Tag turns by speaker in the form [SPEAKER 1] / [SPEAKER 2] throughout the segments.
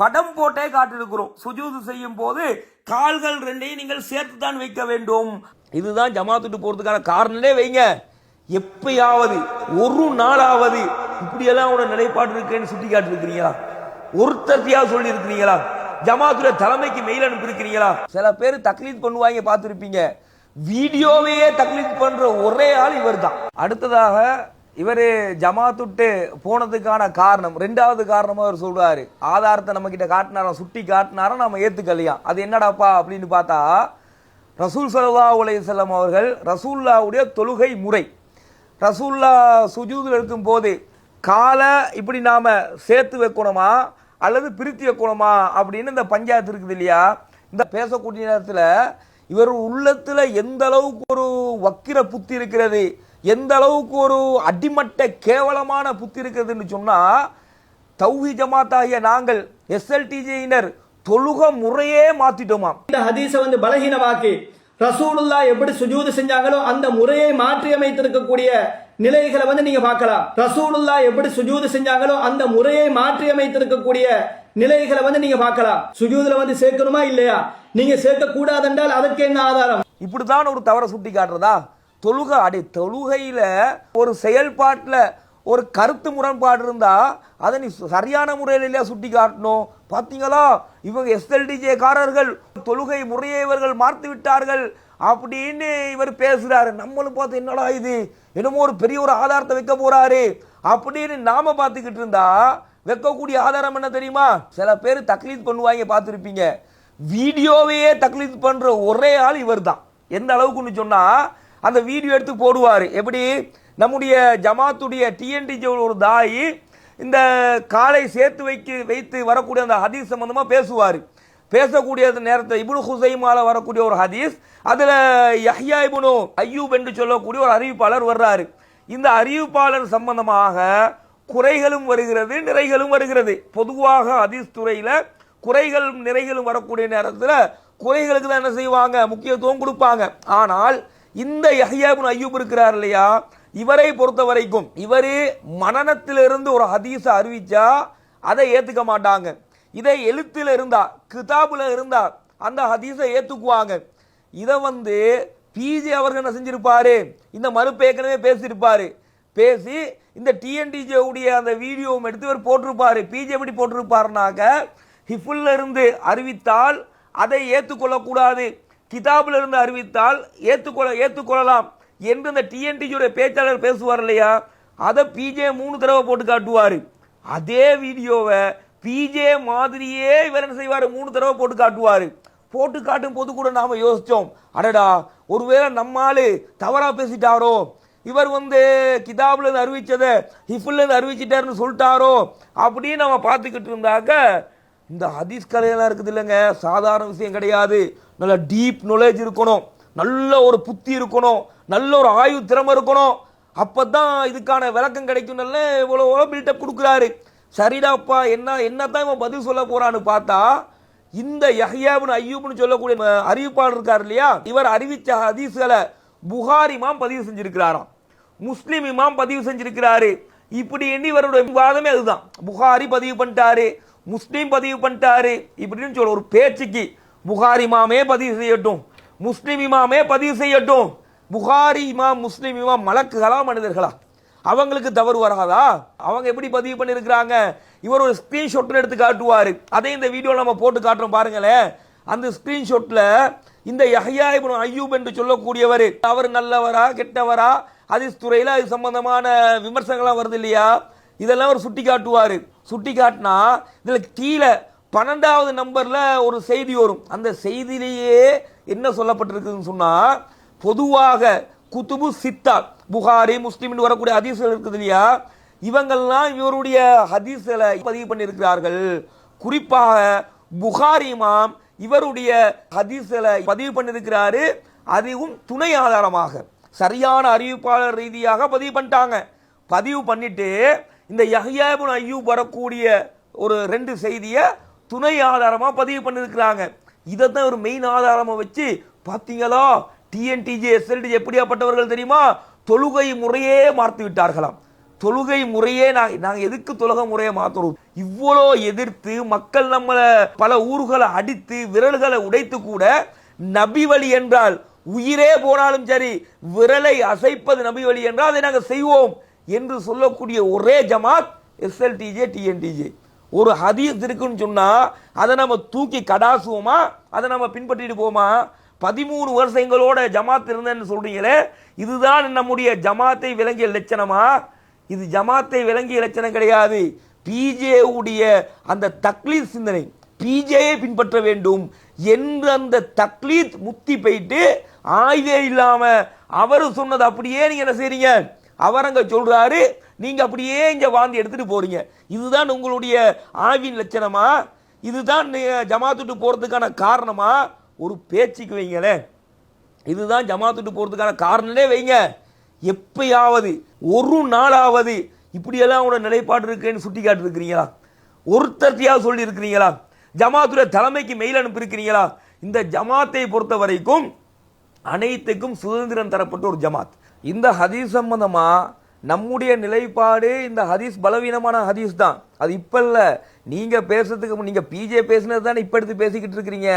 [SPEAKER 1] படம் போட்டே காட்டிருக்கிறோம். சுஜூது செய்யும் போது கால்கள் ரெண்டையும் நீங்கள் சேர்த்து தான் வைக்க வேண்டும். இதுதான் ஜமாத்துட்டு போறதுக்கான காரணமே. வைங்க, எப்பயாவது ஒரு நாளாவது இப்படியெல்லாம் உங்களோட நிலைப்பாடு இருக்குன்னு சுட்டி காட்டிருக்கிறீங்களா? ஒருத்தர்த்தியா சொல்லி இருக்கிறீங்களா? ஜமாத்துடைய தலைமைக்கு மெயில் அனுப்பியிருக்கிறீங்களா? சில பேர் தக்லீத் பண்ணுவாங்க, பார்த்துருப்பீங்க. வீடியோவையே தக்லீத் பண்ற ஒரே ஆள் இவர் தான். அடுத்ததாக இவர் ஜமாத்துட்டு போனதுக்கான காரணம், ரெண்டாவது காரணமா அவர் சொல்றாரு. ஆதாரத்தை நம்ம கிட்ட காட்டினாரா, சுட்டி காட்டினாரா, நம்ம ஏத்துக்கலையா? அது என்னடாப்பா அப்படின்னு பார்த்தா, ரசூல் ஸல்லல்லாஹு அலைஹி வஸல்லம் அவர்கள் ரசூலுல்லாஹ்வுடைய தொழுகை முறை, ரசூலுல்லாஹ் சுஜூதுல இருக்கும் போது காலை இப்படி நாம சேர்த்து வைக்கணுமா அல்லது பிரித்து வைக்கணுமா அப்படின்னு இந்த பஞ்சாயத்து இருக்குது இல்லையா? இந்த பேசக்கூடிய நேரத்தில் இவர் உள்ளத்துல எந்த அளவுக்கு ஒரு வக்கிர புத்தி இருக்கிறது, எந்த அளவுக்கு ஒரு அடிமட்ட கேவலமான புத்தி இருக்கிறதுன்னு சொன்னா, தௌஹீத் ஜமாத் ஆகிய நாங்கள் எஸ்எல்டிஜியினர் தொழுக முறையே மாத்திட்டோமா.
[SPEAKER 2] இந்த ஹதீஸை பலகீனமாக்கி ரசூலுல்லாஹ் எப்படி சுஜூது செஞ்சாங்களோ அந்த முறையை மாற்றி அமைத்திருக்கக்கூடிய நிலைகளை நீங்க பார்க்கலாம். ரசூலுல்லாஹ் எப்படி சுஜூது செஞ்சாங்களோ அந்த முறையை மாற்றி அமைத்திருக்கக்கூடிய நிலைகளை நீங்க பார்க்கலாம். சுஜூதுல சேர்க்கணுமா இல்லையா? நீங்க சேர்க்க கூடாது என்றால் அதற்கு என்ன ஆதாரம்?
[SPEAKER 1] இப்படிதான் ஒரு தவறை சுட்டி காட்டுறதா? தொழுகையில ஒரு செயல்பாட்டுல ஒரு கருத்து முரண்பாடு இருந்தா அதை நீ சரியான முறையில் இல்லையா சுட்டி காட்டணும். பாத்தீங்களா, இவங்க எஸ்எல்டிஜே காரர்கள் தொழுகை முறையை இவர்கள் மாற்றி விட்டார்கள் அப்படின்னு இவர் பேசுறாரு. நம்மளும் பார்த்து என்னடா இது, என்னமோ ஒரு பெரிய ஒரு ஆதாரத்தை வைக்க போறாரு அப்படின்னு நாம பார்த்துக்கிட்டு இருந்தா, வைக்கக்கூடிய ஆதாரம் என்ன தெரியுமா? சில பேர் தக்லீத் பண்ணுவாங்க, பார்த்துருப்பீங்க. வீடியோவையே தக்லீத் பண்ற ஒரே ஆள் இவர் தான். எந்த அளவுக்குன்னு சொன்னா, அந்த வீடியோ எடுத்து போடுவாரு. எப்படி நம்முடைய ஜமாத்துடைய டிஎன்டிஜே ஒரு தாய் இந்த காலை சேர்த்து வைத்து வரக்கூடிய அந்த ஹதீஸ் சம்பந்தமா பேசுவார். பேசக்கூடிய நேரத்தில் இப்னு ஹுசைமால வரக்கூடிய ஒரு ஹதீஸ், அதுல யஹ்யா இப்னு அய்யூப் என்று சொல்லக்கூடிய ஒரு அறிவிப்பாளர் வர்றாரு. இந்த அறிவிப்பாளர் சம்பந்தமாக குறைகளும் வருகிறது, நிறைகளும் வருகிறது. பொதுவாக ஹதீஸ் துறையில குறைகளும் நிறைகளும் வரக்கூடிய நேரத்தில் குறைகளுக்கு தான் என்ன செய்வாங்க, முக்கியத்துவம் கொடுப்பாங்க. ஆனால் இந்த யஹ்யா இப்னு அய்யூப் இருக்கிறார் இல்லையா, இவரை பொறுத்த வரைக்கும் இவரு மனனத்திலிருந்து ஒரு ஹதீஸை அறிவிச்சா அதை ஏத்துக்க மாட்டாங்க. இதை எழுத்துல இருந்தா, கிதாபுல இருந்தா அந்த ஹதீஸை ஏத்துக்குவாங்க. இதை பிஜே அவர்கள் என்ன செஞ்சிருப்பாரு, இந்த மறுப்பு ஏற்கனவே பேசியிருப்பாரு. பேசி இந்த டிஎன்டிஜே உடைய அந்த வீடியோவும் எடுத்து இவர் போட்டிருப்பாரு. பிஜே எப்படி போட்டிருப்பாருனாக்க, ஹிஃபுல்ல இருந்து அறிவித்தால் அதை ஏற்றுக்கொள்ளக்கூடாது, கிதாபுல இருந்து அறிவித்தால் ஏற்றுக்கொள்ளலாம் என்று இந்த டிஎன்டிஜியோட பேச்சாளர் பேசுவார் இல்லையா, அதை பிஜே 3 தடவை போட்டு காட்டுவார். அதே வீடியோவை பிஜே மாதிரியே இவர் என்ன செய்வார், 3 தடவை போட்டு காட்டுவார். போட்டு காட்டும் போது கூட நாம யோசிச்சோம், அடடா ஒருவேளை நம்மாலு தவறா பேசிட்டாரோ, இவர் கிதாபுல இருந்து அறிவிச்சதை ஹிஃபுல்ல இருந்து அறிவிச்சிட்டாருன்னு சொல்லிட்டாரோ அப்படின்னு நம்ம பார்த்துக்கிட்டு இருந்தாக்க, இந்த ஹதீஸ் கலையெல்லாம் இருக்குது இல்லைங்க, சாதாரண விஷயம் கிடையாது. நல்ல டீப் நாலேஜ் இருக்கணும், நல்ல ஒரு புத்தி இருக்கணும், நல்ல ஒரு ஆய்வு திறமை இருக்கணும். அப்பதான் இதுக்கான விளக்கம் கிடைக்கும். நல்ல இவ்வளவு பில்டப் கொடுக்குறாரு. சரிடாப்பா, என்னத்தான் இவன் பதில் சொல்ல போறான்னு பார்த்தா, இந்த யஹ்யா இப்னு அய்யூப்னு சொல்லக்கூடிய அறிவிப்பாளர் இருக்கார் இல்லையா, இவர் அறிவிச்ச ஹதீஸ்களை புகாரி இமாம் பதிவு செஞ்சிருக்கிறாராம், முஸ்லிம் இமாம் பதிவு செஞ்சிருக்கிறாரு. இப்படி எண்ணி இவருடைய விவாதமே அதுதான். புகாரி பதிவு பண்ணிட்டாரு, முஸ்லீம் பதிவு பண்ணிட்டாரு இப்படின்னு சொல்ல ஒரு பேச்சுக்கு புகாரி இமாமே பதிவு செய்யட்டும், முஸ்லிம் இமாமே பதிவு செய்யட்டும். புகாரி இமாம் முஸ்லிம் இமாம் மலக்குகளா மனிதர்களா? அவங்களுக்கு தவறு வராதா? அவங்க எப்படி பதிவு பண்ணிருக்கிறாங்க? இவர் ஒரு ஸ்கிரீன்ஷாட் எடுத்து காட்டுவாரு. அதை இந்த வீடியோ நம்ம போட்டு காட்டுறோம் பாருங்களேன். அந்த ஸ்கிரீன்ஷாட்ல இந்த யஹ்யா இப்னு அய்யூப் என்று சொல்லக்கூடியவர், அவர் நல்லவரா கெட்டவரா, ஹதீஸ் துறையில அது சம்பந்தமான விமர்சனங்கள்லாம் வருது இல்லையா, இதெல்லாம் அவர் சுட்டி காட்டுவாரு. சுட்டி காட்டினா இதுல கீழே 12வது நம்பர்ல ஒரு செய்தி வரும். அந்த செய்தியிலேயே என்ன சொல்லப்பட்டிருக்குன்னு சொன்னா, பொதுவாக குதுபு சித்தா புகாரி முஸ்லிம் வரக்கூடிய ஹதீஸ்கள் இருக்குது இல்லையா, இவங்கெல்லாம் இவருடைய ஹதீஸ்களை பதிவு பண்ணியிருக்கிறார்கள். குறிப்பாக புகாரி இமாம் இவருடைய ஹதீஸ்களை பதிவு பண்ணியிருக்கிறாரு. அதுவும் துணை ஆதாரமாக சரியான அறிவிப்பாளர் ரீதியாக பதிவு பண்ணிட்டாங்க. பதிவு பண்ணிட்டு இந்த யஹ்யா இப்னு அய்யூப் வரக்கூடிய ஒரு 2 செய்தியை துணை ஆதாரமா பதிவு பண்ணிருக்கிறாங்க. இதைத்தான் ஒரு மெயின் ஆதாரமா வச்சு, பாத்தீங்களா டிஎன்டிஜே எஸ்எல்டிஜே எப்படியாப்பட்டவர்கள் தெரியுமா, தொழுகை முறையே மாற்றி விட்டார்களாம். தொழுகை முறையே நாங்க எதுக்கு தொழுகை முறையை மாத்துறோம்? இவ்வளோ எதிர்த்து மக்கள் நம்மளை பல ஊர்களை அடித்து விரல்களை உடைத்து கூட நபி வழி என்றால் உயிரே போனாலும் சரி விரலை அசைப்பது நபி வழி என்றால் அதை நாங்கள் செய்வோம் என்று சொல்லக்கூடிய ஒரே ஜமாத் எஸ்எல்டிஜே டிஎன்டிஜே. ஒரு ஹதீஸ் இருக்குன்னு சொன்னா அதை நம்ம தூக்கி கடாசுவோமா? அதை நம்ம பின்பற்றிட்டு போமா? 13 வருஷங்களோட ஜமாத் இருந்தேன்னு சொல்றீங்களே, இதுதான் நம்முடைய ஜமாத்தை விளங்கிய லட்சணமா? இது ஜமாத்தை விளங்கிய லட்சணம் கிடையாது. பிஜே உடைய அந்த தக்லீத் சிந்தனை, பிஜேயை பின்பற்ற வேண்டும் என்று அந்த தக்லீத் முத்தி போயிட்டு ஆய்வே இல்லாம அவரு சொன்னது அப்படியே நீங்க என்ன செய்றீங்க? அவர் அங்க சொல்றாரு, நீங்க அப்படியே இங்க வாந்தி எடுத்துட்டு போறீங்க. இதுதான் உங்களுடைய ஆய்வின் லட்சணமா? இதுதான் ஜமாத்துட்டு போறதுக்கான காரணமா? ஒரு பேச்சுக்கு வைங்களேன், இதுதான் ஜமாத்துட்டு போறதுக்கான காரணமே வைங்க. எப்பயாவது ஒரு நாளாவது இப்படியெல்லாம் உங்களோட நிலைப்பாடு இருக்குன்னு சுட்டி காட்டி இருக்கிறீங்களா? ஒருத்தர்த்தையாவது சொல்லி இருக்கிறீங்களா? ஜமாத்துடைய தலைமைக்கு மெயில் அனுப்பி இருக்கிறீங்களா? இந்த ஜமாத்தை பொறுத்த வரைக்கும் அனைத்துக்கும் சுதந்திரம் தரப்பட்ட ஒரு ஜமாத். இந்த ஹதீஸ் சம்பந்தமா நம்முடைய நிலைப்பாடு, இந்த ஹதீஸ் பலவீனமான ஹதீஸ் தான். அது இப்ப இல்ல, நீங்க பேசுறதுக்கு நீங்க பிஜே பேசினது தானே இப்ப எடுத்து பேசிக்கிட்டு இருக்கிறீங்க.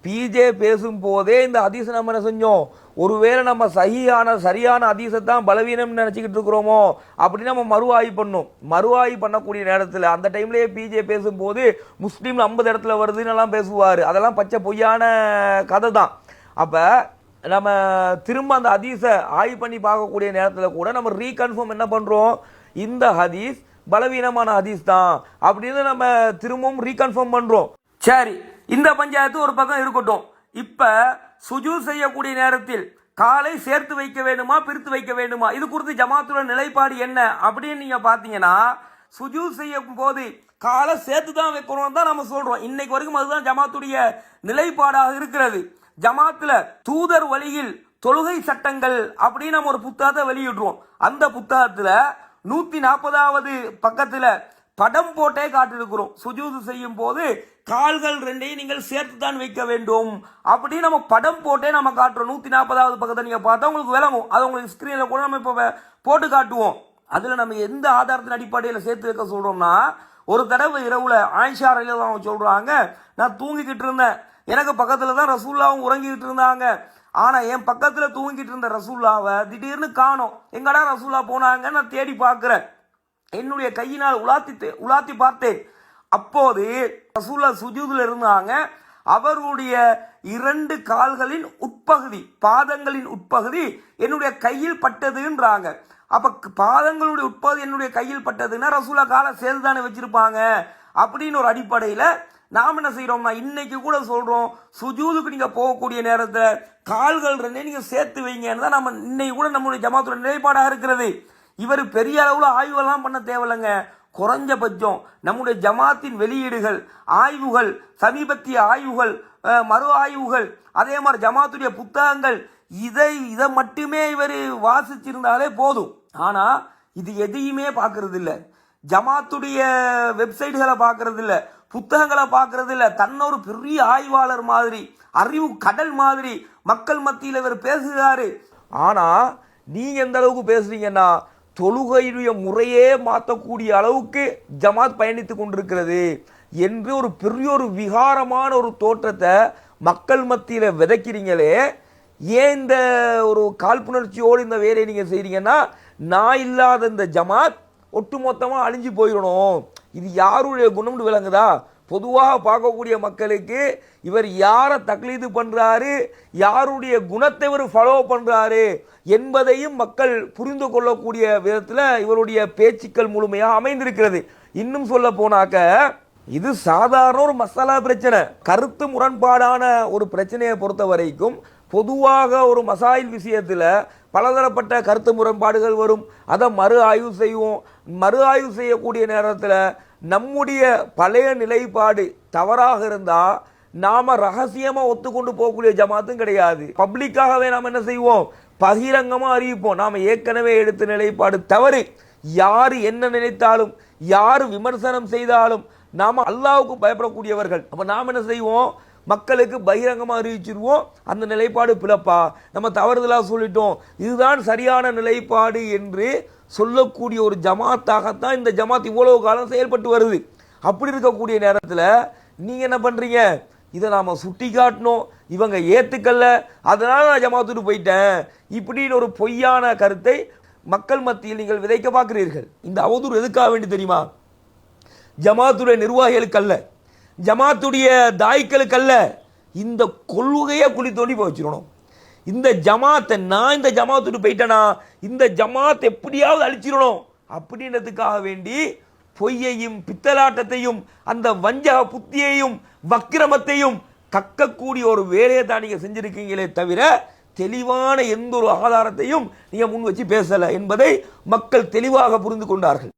[SPEAKER 1] பிஜே பேசும் போதே இந்த ஹதீஸ் நம்ம என்ன செஞ்சோம்? ஒருவேளை நம்ம சரியான ஹதீஸை தான் பலவீனம் நினைச்சுக்கிட்டு இருக்கிறோமோ அப்படின்னு நம்ம மறுஆய்வு பண்ணோம். மறுஆய்வு பண்ணக்கூடிய நேரத்தில் அந்த டைம்லயே பிஜே பேசும்போது முஸ்லீம் 50 இடத்துல வருதுன்னு எல்லாம் பேசுவார். அதெல்லாம் பச்சை பொய்யான கதை தான். அப்ப நம்ம திரும்ப அந்த ஹதீஸை ஆய்வு பண்ணி பார்க்கக்கூடிய நேரத்தில் கூட நம்ம ரீகன்ஃபார்ம் என்ன பண்றோம்? இந்த ஹதீஸ் பலவீனமான ஹதீஸ் தான் அப்படின்னு நம்ம திரும்பவும் ரீகன்ஃபார்ம் பண்றோம். சரி, இந்த பஞ்சாயத்து ஒரு பக்கம் இருக்கட்டும். இப்ப சுஜூத் செய்யக்கூடிய நேரத்தில் காலை சேர்த்து வைக்க வேண்டுமா பிரித்து வைக்க வேண்டுமா, இது குறித்து ஜமாத்துடைய நிலைப்பாடு என்ன அப்படின்னு நீங்க பாத்தீங்கன்னா, சுஜூத் செய்யும் போது காலை சேர்த்து தான் வைக்கணும் தான் நம்ம சொல்றோம். இன்னைக்கு வரைக்கும் அதுதான் ஜமாத்துடைய நிலைப்பாடாக இருக்கிறது. ஜமாத்துல தூதர் வழியில் தொழுகை சட்டங்கள் அப்படின்னு நம்ம ஒரு புத்தகத்தை வெளியிடுறோம். அந்த புத்தகத்துல 140வது பக்கத்துல படம் போட்டே காட்டிருக்கிறோம். சுஜூது செய்யும் போது கால்கள் ரெண்டையும் நீங்கள் சேர்த்து தான் வைக்க வேண்டும் அப்படின்னு நம்ம படம் போட்டே நம்ம காட்டுறோம். 140வது பக்கத்தை நீங்க பார்த்தா உங்களுக்கு விளங்கும். அது உங்களுக்கு ஸ்கிரீன்ல கூட நம்ம இப்ப போட்டு காட்டுவோம். அதுல நம்ம எந்த ஆதாரத்தின் அடிப்படையில் சேர்த்து வைக்க சொல்றோம்னா, ஒரு தடவை இரவுல ஆயிஷா ரலியல்லாஹு அன்ஹா சொல்றாங்க, நான் தூங்கிக்கிட்டு இருந்தேன், எனக்கு பக்கத்துல தான் ரசூலுல்லாஹ் உறங்கிட்டு இருந்தாங்க. ஆனா என் பக்கத்துல தூங்கிட்டு இருந்த ரசூலுல்லாஹ்வை திடீர்னு காணோம். எங்கடா ரசூலுல்லாஹ் போனாங்க? நான் தேடி பார்க்கிறேன். என்னுடைய கையினால் உலாத்தி பார்த்தேன். அப்போது ரசூலுல்லாஹ் சுஜூதுல இருந்தாங்க. அவருடைய 2 கால்களின் உட்பகுதி, பாதங்களின் உட்பகுதி என்னுடைய கையில் பட்டதுன்றாங்க. அப்ப பாதங்களுடைய உட்பகுதி என்னுடைய கையில் பட்டதுன்னா ரசூலுல்லாஹ் காலை சேர்த்துதானே வச்சிருப்பாங்க அப்படின்னு ஒரு அடிப்படையில நாம் என்ன செய்யறோம்னா, இன்னைக்கு கூட சொல்றோம், சுஜூதுக்கு நீங்க போகக்கூடிய நேரத்தை கால்கள் 2 நீங்க சேர்த்து வைங்கன்னு தான் நம்ம இன்னைக்கு கூட நம்மளுடைய ஜமாத்துடைய நிலைப்பாடாக இருக்கிறது. இவர் பெரிய அளவுல ஆய்வெல்லாம் பண்ண தேவையில்லைங்க. குறைஞ்சபட்சம் நம்முடைய ஜமாத்தின் வெளியீடுகள், ஆய்வுகள், சமீபத்திய ஆய்வுகள், மறு ஆய்வுகள், அதே மாதிரி ஜமாத்துடைய புத்தகங்கள், இதை மட்டுமே இவர் வாசிச்சிருந்தாலே போதும். ஆனா இது எதையுமே பார்க்கறது இல்ல. ஜமாத்துடைய வெப்சைட்களை பார்க்கறது இல்ல, புத்தகங்களை பார்க்கறது இல்ல. தன்னொரு பெரிய ஆய்வாளர் மாதிரி, அறிவு கடல் மாதிரி மக்கள் மத்தியில் இவர் பேசுகிறாரு. ஆனா நீங்க எந்த அளவுக்கு பேசுறீங்கன்னா, தொழுகையுடைய முறையே மாற்றக்கூடிய அளவுக்கு ஜமாத் பயணித்துக் கொண்டிருக்கிறது என்று ஒரு பெரிய ஒரு விகாரமான ஒரு தோற்றத்தை மக்கள் மத்தியில விதைக்கிறீங்களே. ஏன் இந்த ஒரு காழ்ப்புணர்ச்சியோடு இந்த வேலையை நீங்க செய்றீங்கன்னா, நான் இல்லாத இந்த ஜமாத் ஒட்டுமொத்தமா அழிஞ்சு போயிடணும். இது யாருடைய குணம்னு விளங்குதா? பொதுவாக பார்க்கக்கூடிய மக்களுக்கு இவர் யாரை தக்லீது பண்றாரு, யாருடைய குணத்தை இவர் ஃபாலோ பண்றாரு என்பதையும் மக்கள் புரிந்து கொள்ளக்கூடிய விதத்தில் இவருடைய பேச்சுக்கள் முழுமையாக அமைந்திருக்கிறது. இன்னும் சொல்ல போனாக்க, இது சாதாரண ஒரு மசாலா பிரச்சனை, கருத்து முரண்பாடான ஒரு பிரச்சனையை பொறுத்த வரைக்கும் பொதுவாக ஒரு மசாயில் விஷயத்தில் பலதரப்பட்ட கருத்து முரண்பாடுகள் வரும். அதை மறு ஆய்வு செய்வோம். மறு ஆய்வு செய்யக்கூடிய நேரத்தில் நம்முடைய பழைய நிலைப்பாடு தவறாக இருந்தா நாம ரகசியமா ஒத்துக்கொண்டு போகக்கூடிய ஜமாத்தும் கிடையாது. பப்ளிக்காகவே நாம் என்ன செய்வோம்? பகிரங்கமா அறிவிப்போம். நாம ஏற்கனவே எடுத்த நிலைப்பாடு தவறு. யாரு என்ன நினைத்தாலும், யாரு விமர்சனம் செய்தாலும் நாம அல்லாஹ்வுக்கு பயப்படக்கூடியவர்கள். அப்ப நாம் என்ன செய்வோம்? மக்களுக்கு பகிரங்கமா அறிவிச்சிருவோம், அந்த நிலைப்பாடு பிளப்பா, நம்ம தவறுதலா சொல்லிட்டோம், இதுதான் சரியான நிலைப்பாடு என்று சொல்லக்கூடிய ஒரு ஜமாத்தாகத்தான் இந்த ஜமாத் இவ்வளவு காலம் செயல்பட்டு வருது. அப்படி இருக்கக்கூடிய நேரத்தில் நீங்கள் என்ன பண்ணுறீங்க? இதை நாம் சுட்டி காட்டணும், இவங்க ஏற்றுக்கல்ல, அதனால் நான் ஜமாத்துட்டு போயிட்டேன், இப்படின்னு ஒரு பொய்யான கருத்தை மக்கள் மத்தியில் நீங்கள் விதைக்க பார்க்கிறீர்கள். இந்த அவதூறு எதுக்காக வேண்டி தெரியுமா? ஜமாத்துடைய நிர்வாகிகளுக்கு அல்ல, ஜமாத்துடைய தாய்க்களுக்கு அல்ல, இந்த கொள்கையை குழி தோண்டி போய் வச்சிடணும். இந்த ஜமாத்தை நான் இந்த ஜமாத்துட்டு போயிட்டேனா இந்த ஜமாத் எப்படியாவது அழிச்சிடணும் அப்படின்றதுக்காக வேண்டி பொய்யையும் பித்தலாட்டத்தையும் அந்த வஞ்சக புத்தியையும் வக்கிரமத்தையும் கக்கக்கூடிய ஒரு வேலையை தான் நீங்க செஞ்சிருக்கீங்களே தவிர தெளிவான எந்த ஒரு ஆதாரத்தையும் நீங்க முன் வச்சு பேசல என்பதை மக்கள் தெளிவாக புரிந்து கொண்டார்கள்.